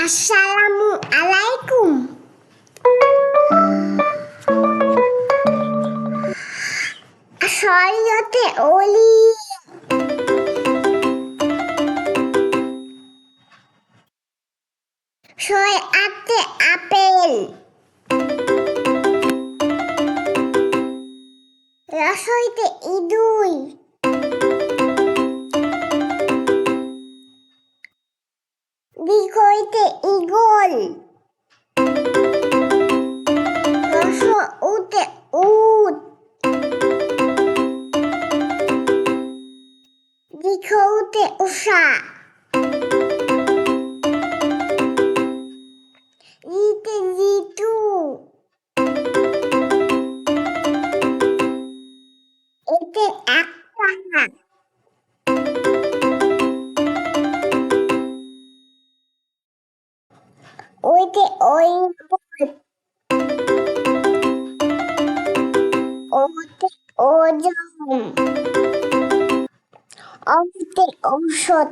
আসসালামু আলাইকুম। শরীয়তে অলি শরীয়তে আপেল রসইতে ইদুই দীর্ঘইতে ইগল রসউতে উট দীর্ঘউতে উষা রিতে ঋতু এতে একটা ওইতে ওইপদ ওতে ওজন অতে ঔষধ